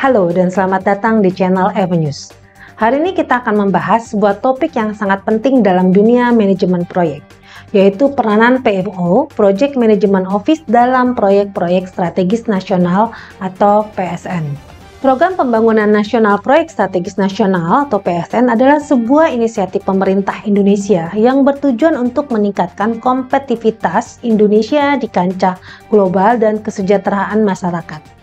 Halo dan selamat datang di channel Avenues. Hari ini kita akan membahas sebuah topik yang sangat penting dalam dunia manajemen proyek, yaitu peranan PMO, Project Management Office dalam proyek-proyek strategis nasional atau PSN. Program Pembangunan Nasional Proyek Strategis Nasional atau PSN adalah sebuah inisiatif pemerintah Indonesia yang bertujuan untuk meningkatkan kompetitivitas Indonesia di kancah global dan kesejahteraan masyarakat.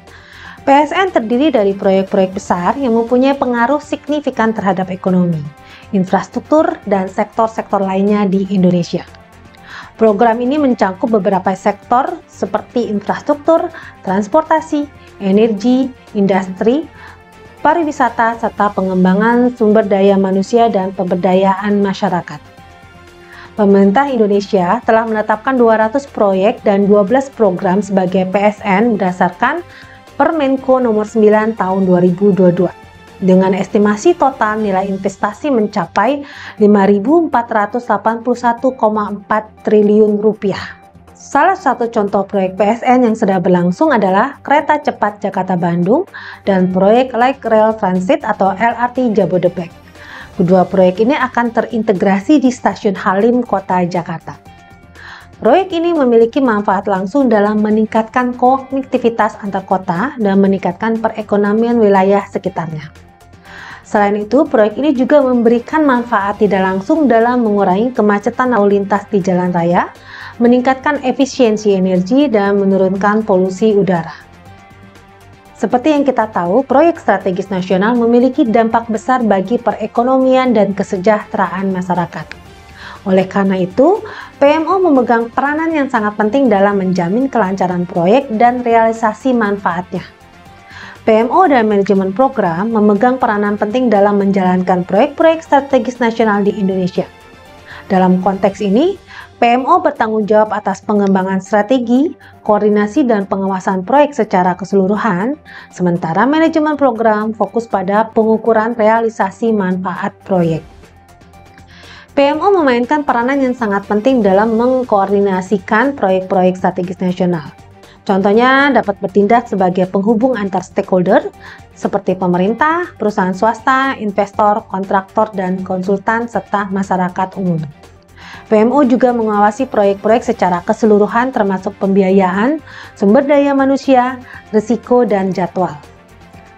PSN terdiri dari proyek-proyek besar yang mempunyai pengaruh signifikan terhadap ekonomi, infrastruktur, dan sektor-sektor lainnya di Indonesia. Program ini mencakup beberapa sektor seperti infrastruktur, transportasi, energi, industri, pariwisata, serta pengembangan sumber daya manusia dan pemberdayaan masyarakat. Pemerintah Indonesia telah menetapkan 200 proyek dan 12 program sebagai PSN berdasarkan Permenko nomor 9 tahun 2022 dengan estimasi total nilai investasi mencapai 5.481,4 triliun rupiah. Salah satu contoh proyek PSN yang sedang berlangsung adalah Kereta Cepat Jakarta-Bandung dan proyek Light Rail Transit atau LRT Jabodebek. Kedua proyek ini akan terintegrasi di Stasiun Halim, Kota Jakarta. Proyek ini memiliki manfaat langsung dalam meningkatkan konektivitas antar kota dan meningkatkan perekonomian wilayah sekitarnya. Selain itu, proyek ini juga memberikan manfaat tidak langsung dalam mengurangi kemacetan lalu lintas di jalan raya, meningkatkan efisiensi energi, dan menurunkan polusi udara. Seperti yang kita tahu, proyek strategis nasional memiliki dampak besar bagi perekonomian dan kesejahteraan masyarakat. Oleh karena itu, PMO memegang peranan yang sangat penting dalam menjamin kelancaran proyek dan realisasi manfaatnya. PMO dan manajemen program memegang peranan penting dalam menjalankan proyek-proyek strategis nasional di Indonesia. Dalam konteks ini, PMO bertanggung jawab atas pengembangan strategi, koordinasi, dan pengawasan proyek secara keseluruhan, sementara manajemen program fokus pada pengukuran realisasi manfaat proyek. PMO memainkan peranan yang sangat penting dalam mengkoordinasikan proyek-proyek strategis nasional. Contohnya dapat bertindak sebagai penghubung antar stakeholder seperti pemerintah, perusahaan swasta, investor, kontraktor, dan konsultan, serta masyarakat umum. PMO juga mengawasi proyek-proyek secara keseluruhan termasuk pembiayaan, sumber daya manusia, risiko, dan jadwal.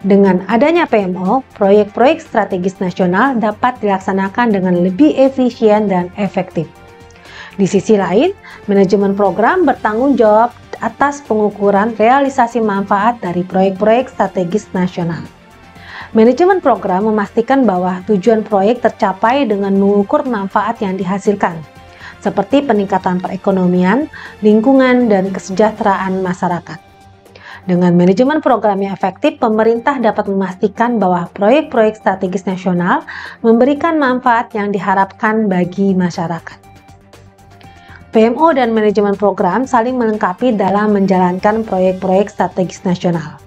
Dengan adanya PMO, proyek-proyek strategis nasional dapat dilaksanakan dengan lebih efisien dan efektif. Di sisi lain, manajemen program bertanggung jawab atas pengukuran realisasi manfaat dari proyek-proyek strategis nasional. Manajemen program memastikan bahwa tujuan proyek tercapai dengan mengukur manfaat yang dihasilkan, seperti peningkatan perekonomian, lingkungan, dan kesejahteraan masyarakat. Dengan manajemen program yang efektif, pemerintah dapat memastikan bahwa proyek-proyek strategis nasional memberikan manfaat yang diharapkan bagi masyarakat. PMO dan manajemen program saling melengkapi dalam menjalankan proyek-proyek strategis nasional.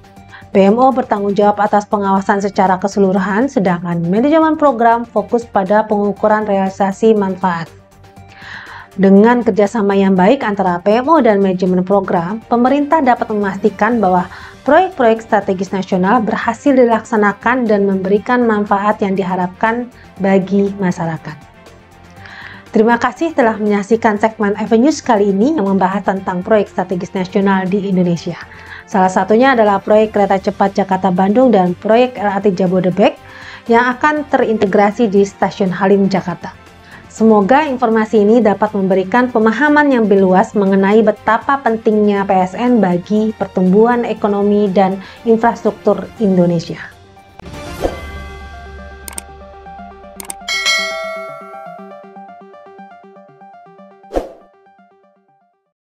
PMO bertanggung jawab atas pengawasan secara keseluruhan, sedangkan manajemen program fokus pada pengukuran realisasi manfaat. Dengan kerjasama yang baik antara PMO dan manajemen program, pemerintah dapat memastikan bahwa proyek-proyek strategis nasional berhasil dilaksanakan dan memberikan manfaat yang diharapkan bagi masyarakat. Terima kasih telah menyaksikan segmen Avenues kali ini yang membahas tentang proyek strategis nasional di Indonesia. Salah satunya adalah proyek Kereta Cepat Jakarta-Bandung dan proyek LRT Jabodebek yang akan terintegrasi di Stasiun Halim, Jakarta. Semoga informasi ini dapat memberikan pemahaman yang lebih luas mengenai betapa pentingnya PSN bagi pertumbuhan ekonomi dan infrastruktur Indonesia.